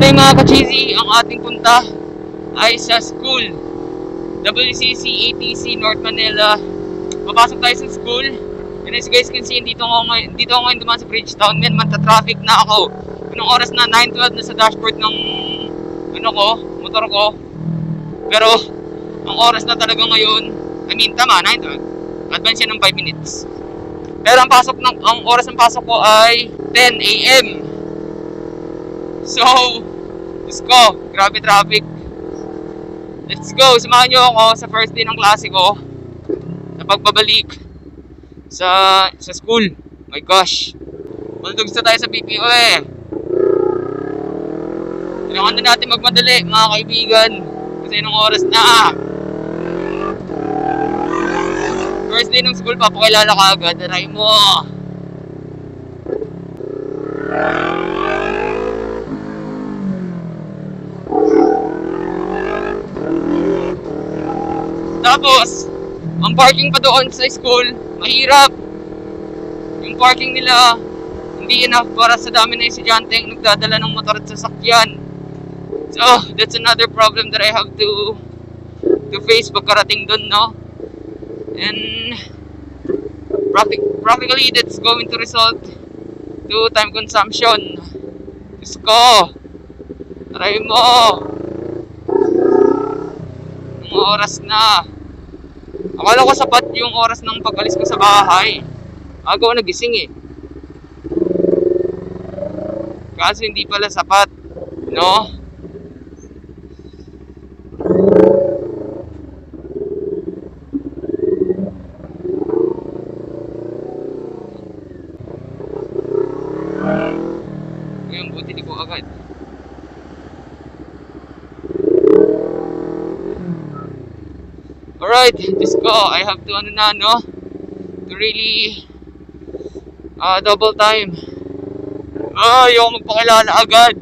Today mga ka-cheesy, ang ating punta ay sa school. WCC ATC North Manila. Papasok tayo sa school. And as you guys can see, dito ako ngayon dumaan sa Bridgetown. Man, manta-traffic na ako. Anong oras na? 9:12 na sa dashboard ng motor ko. Pero, ang oras na talaga ngayon, tama, 9:12. Advance yan ng 5 minutes. Pero ang oras ng pasok ko ay 10 AM. So, let's go. Grabe traffic. Let's go. Samahan nyo ako sa first day ng klase ko. Sa pagbabalik sa school. My gosh. Buldogs na tayo sa BPO eh. Kailangan na natin magmadali mga kaibigan. Kasi nung oras na. First day ng school, papakilala ka agad. Aray mo. Tapos, ang parking pa doon sa school, mahirap. Yung parking nila, hindi enough para sa dami na estudyante yung nagdadala ng motor at sasakyan. So, that's another problem that I have to face pagkarating doon, no? And practically, that's going to result to time consumption. Diyos ko, aray mo. Ang oras na. Akala ko sapat yung oras ng pag-alis ko sa bahay. Aga ko nagising eh. Kaso hindi pala sapat, no? Ngayon buti di ko agad. Alright, just go. I have to to really double time. Ayoko magpakilala agad.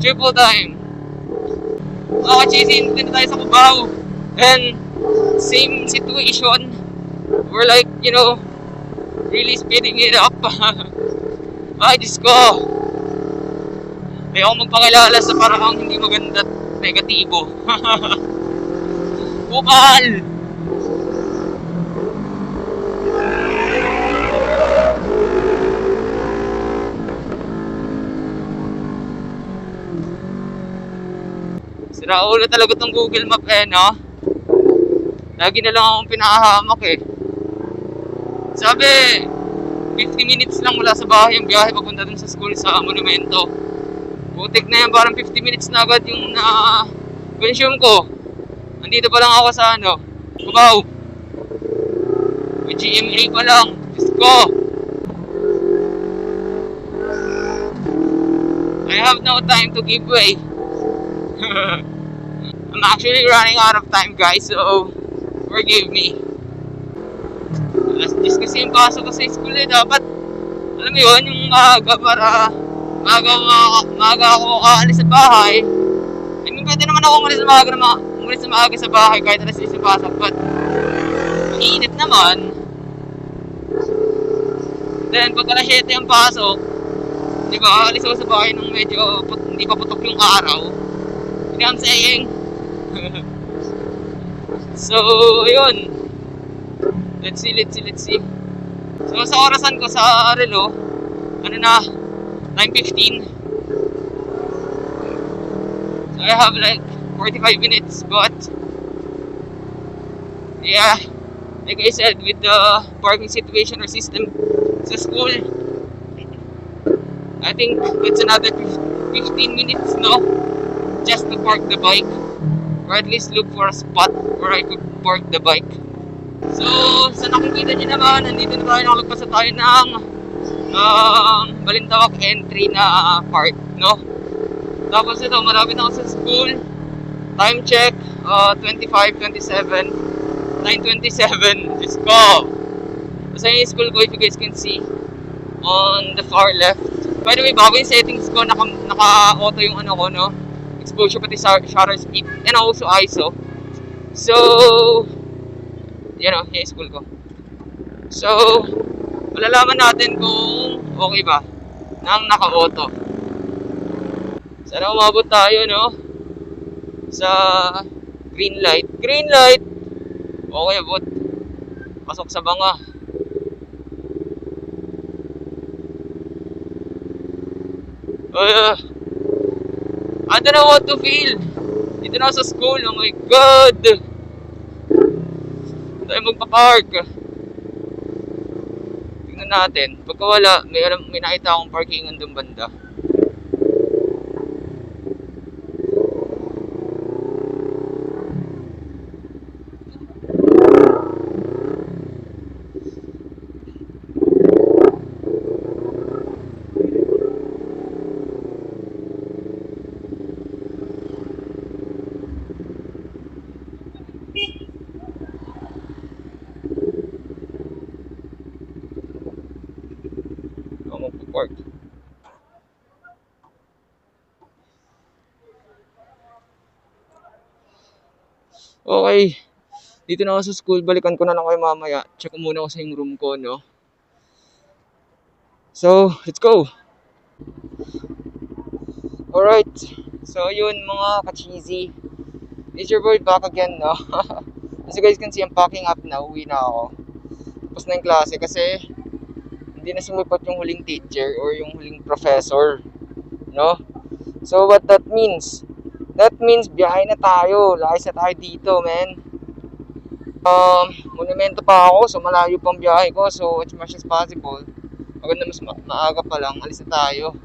Triple time. Cheesy, hindi na tayo sa Cubao. And same situation. We're like, really speeding it up. Ay, Diyos ko. Ayaw magpakilala sa parang hindi maganda at negatibo. Bukal! Siraulo talaga tong Google Map no? Lagi na lang akong pinahahamak eh. Sabi, 50 minutes lang mula sa bahay ang biyahe papunta dun sa school sa Monumento. Butik na yan, parang 50 minutes na agad yung na-consume ko. Nandito pa lang ako sa Cubao. May GMA pa lang. Diyos ko. I have no time to give way. I'm actually running out of time, guys, so forgive me. Alas 10 kasi yung pasok ko sa school eh. Dapat, alam mo yun, yung maaga para maaga ako aalis sa bahay. I mean, pwede naman ako umalis na maaga sa bahay kahit alas 10 yung pasok. But, mainit naman. Then, pag alas 7 yung pasok, di ba, aalis ako sa bahay nung medyo hindi pa putok yung araw. You know what I'm saying? So, yun. Let's see. So, sa orasan ko sa relo, 9:15. So, I have like 45 minutes, but yeah, like I said, with the parking situation or system sa school, I think it's another 15 minutes, no? Just to park the bike, or at least look for a spot where I could park the bike. So, sa nakikita nyo naman, nandito na tayo, nakalagpas na tayo ng Balintawak entry na part, no? Tapos ito, malapit na ako sa school. Time check, 25:27, 9:27. Let's go! Kasi yung school ko, if you guys can see, on the far left. By the way, bago yung settings ko, naka-auto yung ko, no? Exposure pati shutter speed, and also ISO. So, Yan o, yung school ko. So, malalaman natin kung okay ba nang naka-auto. Sana umabot tayo, no? Sa green light. Green light! Okay, abot. Pasok sa banga. I don't know what to feel. Dito na ako sa school. Oh my God! Tayo magpa-park. Tingnan natin. Pagka wala, may nakita akong parkingan doon banda. Ako magpa-park. Okay. Dito na ako sa school. Balikan ko na lang kayo mamaya. Check ko muna ako sa yung room ko, no? So, let's go! Alright. So, yun mga ka-cheesy. It's your boy back again, no? As you guys can see, I'm packing up na. Uwi na ako. Tapos na yung klase kasi hindi na sumipat yung huling teacher or yung huling professor, no? So, what that means? That means biyahe na tayo. Layas na tayo dito, man. Monumento pa ako, so malayo pang biyahe ko. So, as much as possible, maganda mas maaga pa lang, alis na tayo.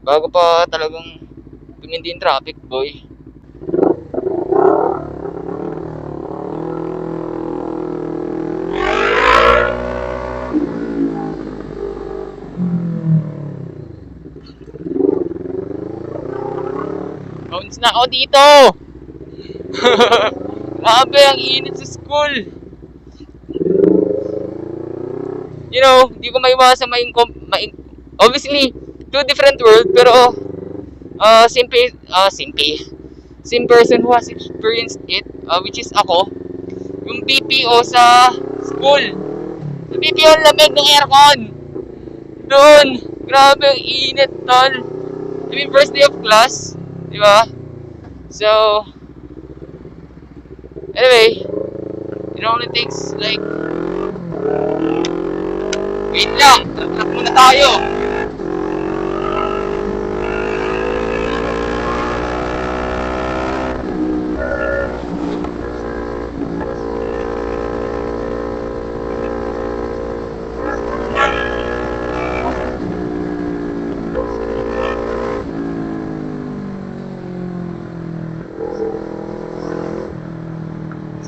Bago pa talagang tumindi yung traffic, boy. Bounce na ako dito! Grabe, ang init sa school! You know, hindi ko maiwasan obviously, two different world, pero same person who has experienced it, which is ako, yung BPO sa school. Sa BPO, lamig ng aircon! Doon! Grabe, ang init, tol! I mean, first day of class, di ba? So, anyway, it only takes like, wait lang, truck muna tayo.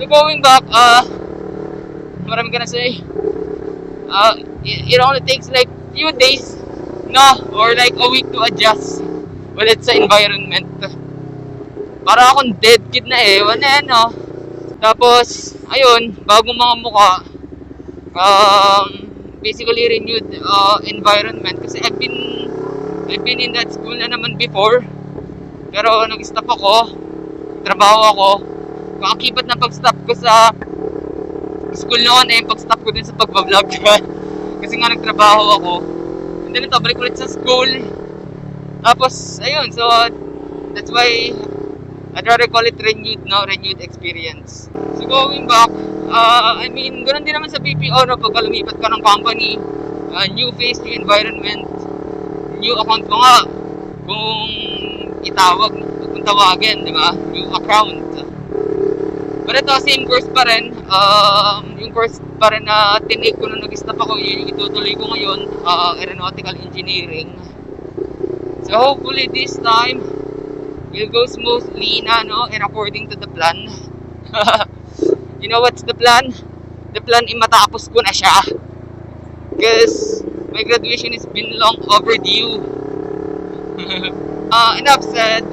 So going back, marami ka na say. It only takes like few days, no, or like a week to adjust ulit sa environment. Para akong dead kid na ewan eh, no. Tapos, ayun, bagong mga mukha, basically renewed environment. Kasi I've been in that school na naman before. Pero nag-stop ako, trabaho ako. Kakakibat na pag-stop ko sa school noon pag-stop ko din sa pagbablog. Kasi nga nagtrabaho ako. And then ito, balik ulit sa school. Tapos, ayun, so that's why I'd rather call it renewed experience. So going back, I mean, ganoon din naman sa BPO, no, pagka lumipat ka ng company, new face, new environment, new account ko nga, kung kung tawagin, di ba? New account. Pero ito, same course pa rin. Yung course pa rin na tinake ko nung nag-stop ako, yun yung itutuloy ko ngayon, aeronautical engineering. So hopefully this time, will go smoothly na, no? And according to the plan. You know what's the plan? The plan ay matapos ko na siya. Because my graduation has been long overdue. Enough said.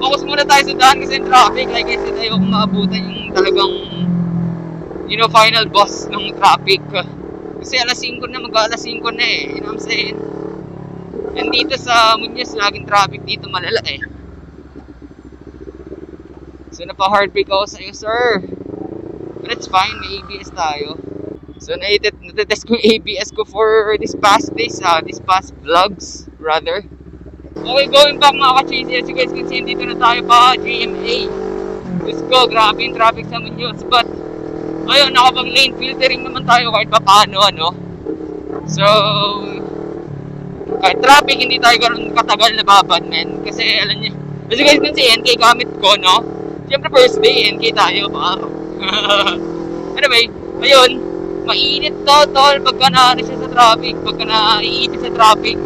Focus muna tayo sa daan kasi yung traffic. Like I said, ayoko maabutan yung talagang, you know, final boss ng traffic. Kasi alas 5 na, mag-alas 5 na eh. You know what I'm saying? And dito sa Muñoz, laging traffic dito malala eh. So, napa-heartbreak ako sa'yo, sir. But it's fine, may ABS tayo. So, natetest ko yung ABS ko for this past days, this past vlogs, rather. Okay, going back mga ka-cheesy, as you guys can see, dito na tayo pa, GMA. Let's go, grabe yung traffic sa Muñoz. But, ayun, nakapag-lane filtering naman tayo kahit pa paano, ano. So, kahit traffic, hindi tayo ganoon katagal na babad, men. Kasi, alam niyo, as you guys can see, NK gamit ko, no? Siyempre, first day, NK tayo, pa. Anyway, ayun, mainit to, tol, pagka naano siya sa traffic, pagka naiipit sa traffic.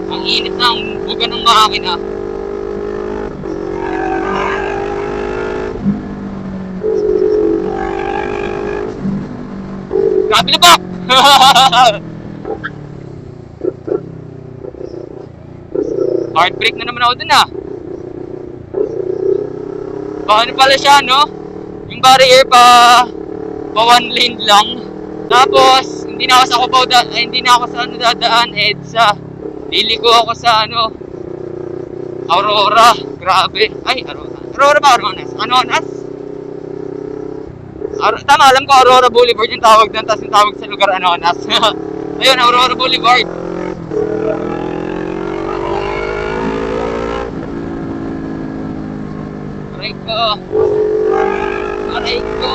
Ang init ng buga ng makina. Grabe na ba? Heartbreak na naman ako dun Paano pala siya, no? Yung barrier pa one lane lang. Tapos, hindi na ako sa ano dadaan, EDSA. Liliko ako sa ano, Aurora. Grabe. Ay, Aurora ba? Anonas? Tama, alam ko Aurora Boulevard yung tawag doon, tapos yung tawag sa lugar Anonas. Ayun, Aurora Boulevard. Aray ko. Aray ko.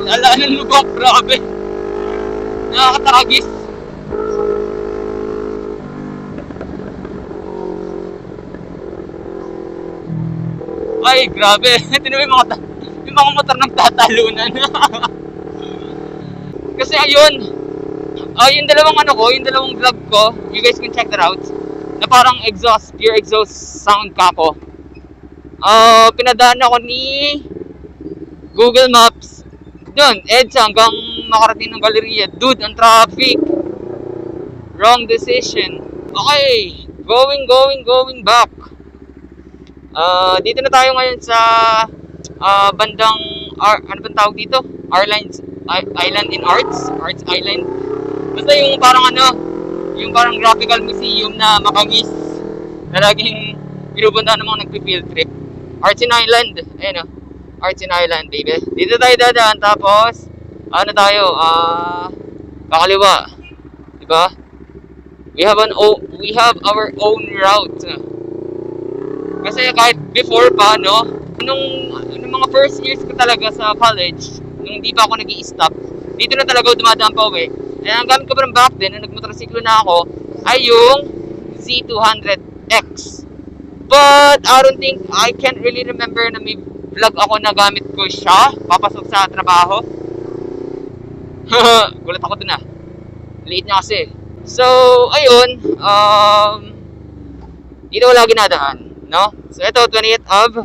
Lala ng lubak, grabe. Nakakatagis. Ay, grabe. Ito na yung mga motor nagtatalunan. Kasi ayun, yung dalawang vlog ko, you guys can check that out. Na parang pure exhaust sound kako. Pinadaan ako ni Google Maps. Doon, EDSA hanggang makarating ng Galleria. Dude, ang traffic. Wrong decision. Okay, going back. Dito na tayo ngayon sa bandang, ano bang tawag dito? Island in Arts Island. Basta yung parang graphical museum na makangis na laging pinupuntahan ng mga nagpi-field trip. Arts in Island, ayun Arts in Island, baby. Dito tayo dadaan, tapos kakaliwa, diba? We have our own route. Kasi kahit before pa, nung mga first years ko talaga sa college, nung hindi pa ako nag-i-stop, dito na talaga dumadaan pa uwi. And ang gamit ko pa ng back then, nung nagmotorsiklo na ako, ay yung Z200X. But I can't really remember na may vlog ako na gamit ko siya papasok sa trabaho. Gulat ako dun liit niya kasi. So, ayun, dito wala ginadaan, no? So, ito, 28th of.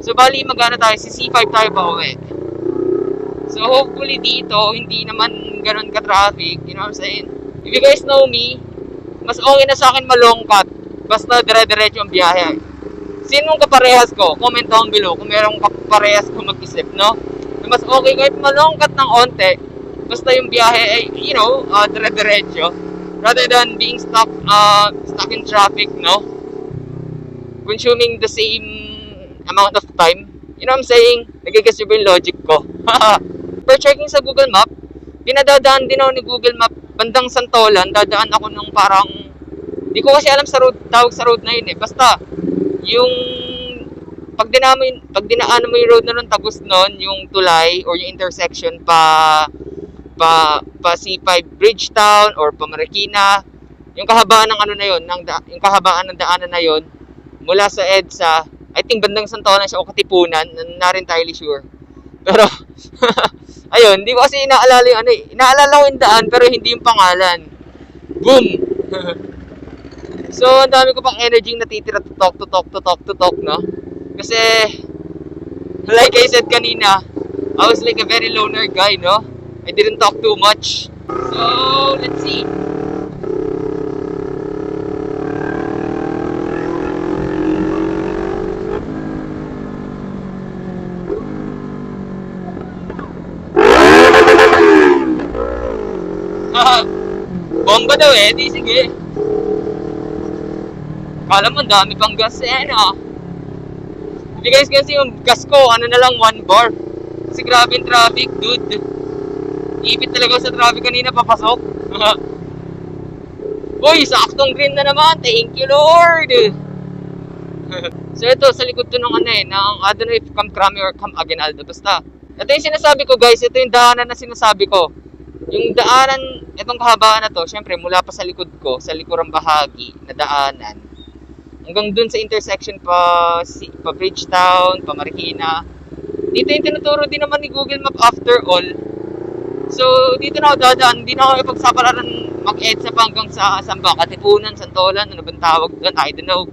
So, bali, magana tayo, si C5 tayo pa uwi. So, hopefully dito, hindi naman ganun ka-traffic, you know what I'm saying? If you guys know me, mas okay na sa akin malongkat, basta dire-diretso ang biyahe. Sinong kaparehas ko? Comment down below kung merong kaparehas ko mag-isip, no? Mas okay kahit malongkat ng onte, basta yung biyahe ay, dire-diretso. Rather than being stuck in traffic, no? Consuming the same amount of time. You know what I'm saying? Nagigets ba yung logic ko? For checking sa Google Map, pinadadaan din ako ni Google Map bandang Santolan. Dadaan ako nung parang, di ko kasi alam sa road, tawag sa road na yun Basta, yung pag dinaanan mo yung road na nun, tagos nun, yung tulay or yung intersection pa C5 Bridgetown or pa Marikina, yung kahabaan ng yung kahabaan ng daanan na yon mula sa EDSA, I think bandang Santolan siya o Katipunan, not entirely sure. Pero ayun, hindi ko kasi inaalala yung inaalala ko yung daan pero hindi yung pangalan. Boom. So, ang dami ko pang energy natitira to talk, no? Kasi, like I said kanina, I was like a very loner guy, no? I didn't talk too much. So, let's see. Bomba daw eh, di sige. Kala mo, dami pang gas eh, no? Hindi guys, kasi yung gas ko, ano na lang, 1 bar. Kasi grabe yung traffic, dude. Ipit talaga sa traffic kanina, papasok. Uy, saktong green na naman. Thank you, Lord. So ito, sa likod to ng ano eh, ng, I don't know if Camp Crame or Camp Aguinaldo. Basta, ito yung sinasabi ko guys, ito yung daanan na sinasabi ko. Yung daanan, itong kahabaan na to, syempre mula pa sa likod ko, sa likurang bahagi na daanan, hanggang dun sa intersection pa Bridgetown, pa Marikina. Dito yung tinuturo din naman ni Google Map after all. So, dito na ako dadaan. Hindi na ako ipagsapalaran mag-EDSA pa hanggang sa Samba, Katipunan, Santolan, ano bang tawag doon? I don't know.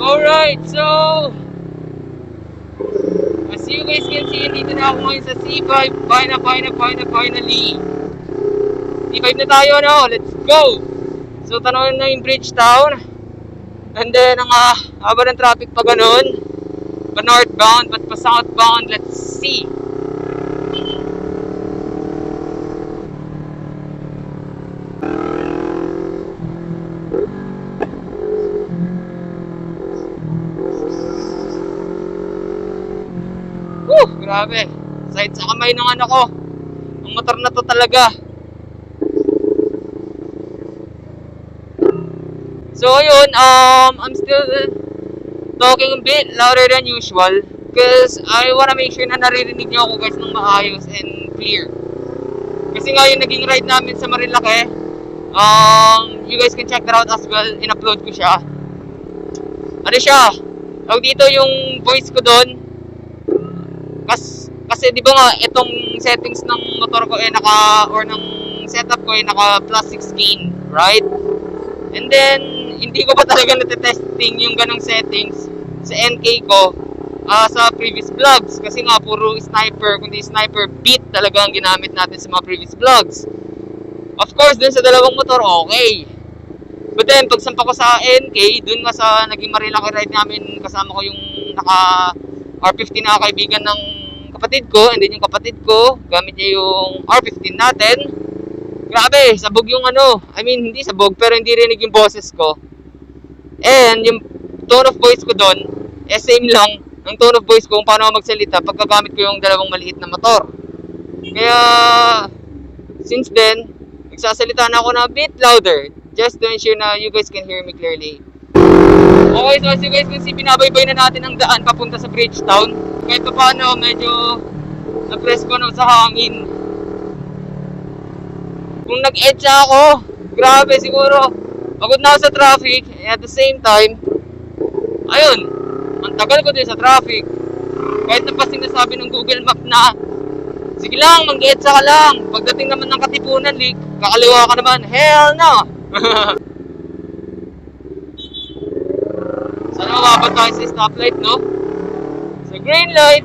Alright, so as you guys can see, dito na ako ngayon sa C5. Finally. C5 na tayo, no? Let's go! So, tanongin na yung Bridgetown. And then, ang haba ng traffic pa ganun. Pa northbound, but pa southbound, let's see. Grabe. Side sa kamay ng ano ko. Ang motor na to talaga. So yun, I'm still talking a bit louder than usual because I wanna make sure na naririnig nyo ako guys ng maayos and clear. Kasi nga yung naging ride namin sa Marilake, you guys can check that out as well. In-upload ko siya. Ano siya? Tawag dito yung voice ko doon. Kasi di ba nga itong settings ng motor ko or ng setup ko naka plus 16, right? And then hindi ko pa talaga natitesting yung ganong settings sa NK ko sa previous vlogs kasi nga puro sniper, kundi sniper beat talaga ang ginamit natin sa mga previous vlogs. Of course, dun sa dalawang motor, okay. But then, pagsampa ko sa NK, dun nga sa naging Marilake ride namin, kasama ko yung naka R15 na kaibigan ng kapatid ko, and then yung kapatid ko, gamit niya yung R15 natin. Grabe, sabog yung ano, I mean, hindi sabog, pero hindi rinig yung boses ko. And yung tone of voice ko doon, same lang, ang tone of voice ko kung paano magsalita pagkagamit ko yung dalawang maliit na motor. Kaya, since then, nagsasalita na ako na a bit louder, just to ensure na you guys can hear me clearly. Okay, so as you guys can see, binabaybay na natin ang daan papunta sa Bridgetown. Kahit pa paano, medyo na-press ko na sa hangin. Kung nag-EDSA ako, grabe siguro, pagod na ako sa traffic. At the same time, ayun, ang tagal ko din sa traffic. Kahit na pa sinasabi ng Google Map na, sige lang, mag-EDSA ka lang. Pagdating naman ng Katipunan, kakaliwa ka naman, hell no! Sana mababa tayo sa stoplight, no? Sa green light.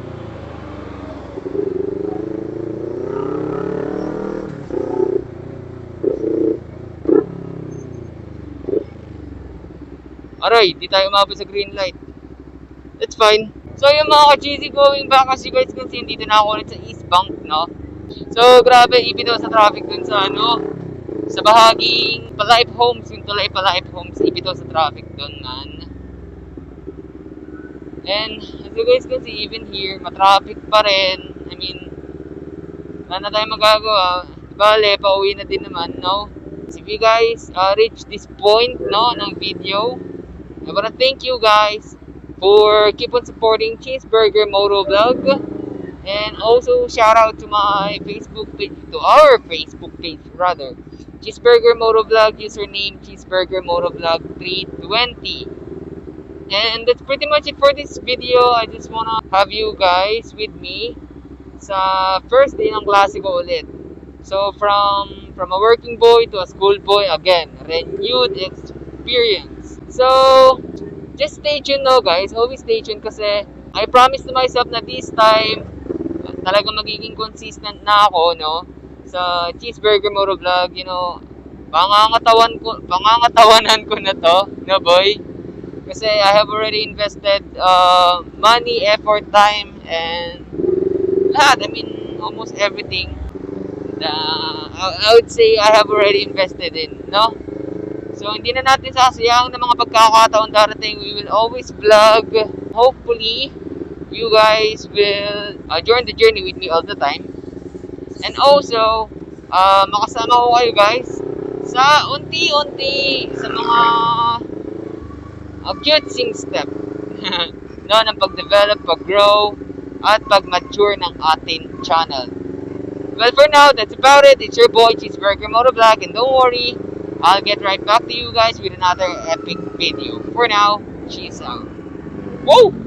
Aray, di tayo umabot sa green light. That's fine. So yung mga ka-cheesy going back, as you guys can see, dito na ako ulit sa East Bank, no? So grabe, ipit ako sa traffic dun sa ano, sa bahaging Palaip Homes, yung tulay Palaip Homes, ipit ako sa traffic dun, man. And as you guys can see, even here, matraffic pa rin. I mean, wala na tayo magagawa. Bale, pauwi na din naman, no? So if you guys reach this point, no, ng video, I wanna thank you guys for keep on supporting Cheeseburger Moto Vlog. And also, shout out to my Facebook page, to our Facebook page, rather. Cheeseburger Moto Vlog, username Cheeseburger Moto Vlog 320. And that's pretty much it for this video. I just wanna have you guys with me sa first day ng klase ko ulit. So from a working boy to a school boy, again, renewed experience. So just stay tuned, no guys. Always stay tuned kasi I promise to myself na this time talagang magiging consistent na ako, no, sa Cheeseburger Moto Vlog. You know, pangangatawanan ko na to, no boy. Kasi I have already invested money, effort, time, and lahat. I mean, almost everything. I would say I have already invested in, no? So, hindi na natin sasayang ng mga pagkakataon darating. We will always vlog. Hopefully, you guys will join the journey with me all the time. And also, makasama ko kayo guys sa unti-unti sa mga cutesing step no, ng pag-develop, pag-grow, at pag-mature ng ating channel. Well, for now, that's about it. It's your boy, Cheeseburger Motovlog, and don't worry, I'll get right back to you guys with another epic video. For now, cheese out. Whoa!